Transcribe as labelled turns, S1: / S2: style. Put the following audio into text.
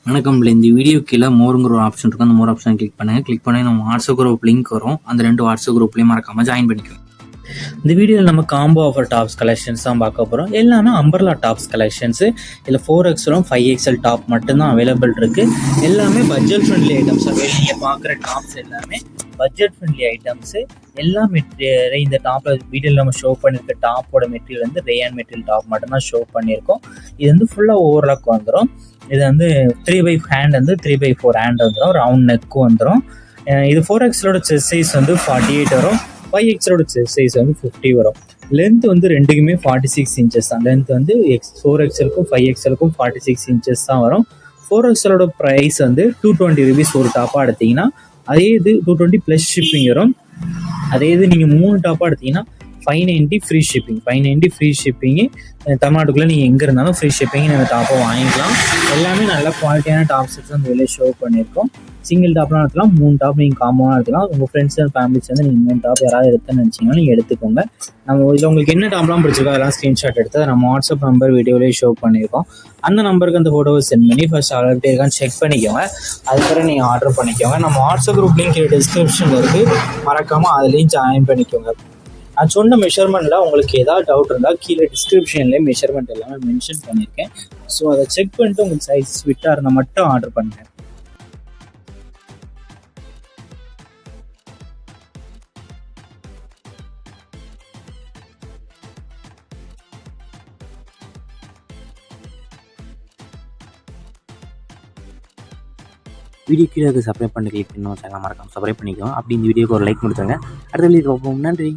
S1: வணக்கம். இந்த வீடியோ கீழே மோருங்கிற ஒரு ஆப்ஷன் இருக்கும். அந்த மோர் ஆப்ஷன் கிளிக் பண்ணுங்கள். கிளிக் பண்ணி நம்ம வாட்ஸ்அப் குரூப் லிங்க் வரும். அந்த 2 வாட்ஸ்அப் குரூப்லேயும் மறக்காமல் ஜாயின் பண்ணிக்கோங்க. இந்த வீடியோவில் நம்ம காம்போ ஆஃபர் டாப்ஸ் கலெக்ஷன்ஸ் தான் பார்க்க போகிறோம். எல்லாமே அம்பர்லா டாப்ஸ் கலெக்ஷன்ஸு. இதில் 4XL 5XL டாப் மட்டும்தான் அவைலபிள் இருக்குது. எல்லாமே பட்ஜெட் ஃப்ரெண்ட்லி ஐட்டம்ஸ். நீங்கள் பார்க்குற டாப்ஸ் எல்லாமே பட்ஜெட் ஃப்ரெண்ட்லி ஐட்டம்ஸு. எல்லா மெட்டீரியல் இந்த டாப்பில் வீடியோவில் நம்ம ஷோ பண்ணியிருக்க டாப்போட மெட்டீரியல் வந்து ரேயான் மெட்டீரியல் டாப் மட்டும்தான் ஷோ பண்ணியிருக்கோம். இது வந்து ஃபுல்லாக ஓவர்லாக் வந்துடும். இது வந்து 3x ஹேண்ட் வந்து 3x4 ஹேண்ட் வந்துடும். ரவுண்ட் நெக்கும் வந்துடும். இது 4XLோட செஸ்ட் சைஸ் வந்து 48 வரும். 5XLோட செஸ்ட் சைஸ் வந்து 50 வரும். லென்த் வந்து ரெண்டுக்குமே 46 இன்ச்சஸ் தான். லென்த் வந்து 4XLக்கும் 5XLக்கும் 46 இன்ச்சஸ் தான் வரும். 4XLோட ப்ரைஸ் வந்து 220 rupees ஒரு டாப்பாக எடுத்திங்கன்னா, அதே இது 220 ப்ளஸ் ஷிப்பிங் வரும். அதே இது நீங்கள் 3 டாப்பாக எடுத்திங்கன்னா 590 ஃப்ரீ ஷிப்பிங். 590 free shipping. தமிழ்நாட்டுக்குள்ளே நீங்கள் எங்கே இருந்தாலும் ஃப்ரீ ஷிப்பிங் நீங்கள் டாப்பை வாங்கிக்கலாம். எல்லாமே நல்ல குவாலிட்டியான டாப்ஸ் வந்து வெளியே ஷோ பண்ணியிருக்கோம். சிங்கிள் டாப்லாம் எடுத்துக்கலாம், 3 டாப் நீங்கள் காம்போவாக எடுத்துக்கலாம். உங்கள் ஃப்ரெண்ட்ஸ் அண்ட் ஃபேமிலிஸ் வந்து நீங்கள் 3 டாப் யாராவது எடுத்துன்னு நினச்சிங்கன்னா நீங்கள் எடுத்துக்கோங்க. நம்ம இதில் உங்களுக்கு என்ன டாப்லாம் பிடிச்சிருக்கோ அதெல்லாம் ஸ்க்ரீன்ஷாட் எடுத்து நம்ம வாட்ஸ்அப் நம்பர் வீடியோலேயே ஷோ பண்ணியிருக்கோம். அந்த நம்பருக்கு அந்த ஃபோட்டோவை சென்ட் பண்ணி ஃபர்ஸ்ட் ஆர்டர் இருக்கான்னு செக் பண்ணிக்கோங்க. அதுக்கப்புறம் நீங்கள் ஆர்டர் பண்ணிக்கோங்க. நம்ம வாட்ஸ்அப் குரூப் லிங்க் டிஸ்கிரிப்ஷனில் இருக்குது, மறக்காமல் அதுலேயும் ஜாயின் பண்ணிக்கோங்க. நான் சொன்ன மெஷர்மெண்ட்டில் உங்களுக்கு ஏதாவது டவுட் இருந்தால் கீழே டிஸ்கிரிப்ஷன்லேயே மெஷர்மெண்ட் எல்லாமே மென்ஷன் பண்ணியிருக்கேன். ஸோ அதை செக் பண்ணிட்டு உங்களுக்கு சைஸ் ஃபிட்டாக இருந்தால் மட்டும் ஆர்டர் பண்ணுங்கள்.
S2: வீடியோ கீழே சப்ஸ்கிரைப் பண்ணி கிளிக் பண்ணி சேனல் மறக்காம சப்ஸ்கிரைப் பண்ணிக்கோங்க. அப்படி இந்த வீடியோக்கு ஒரு லைக் கொடுத்துருங்க. அடுத்த வீடியோ பார்ப்போம். நன்றி.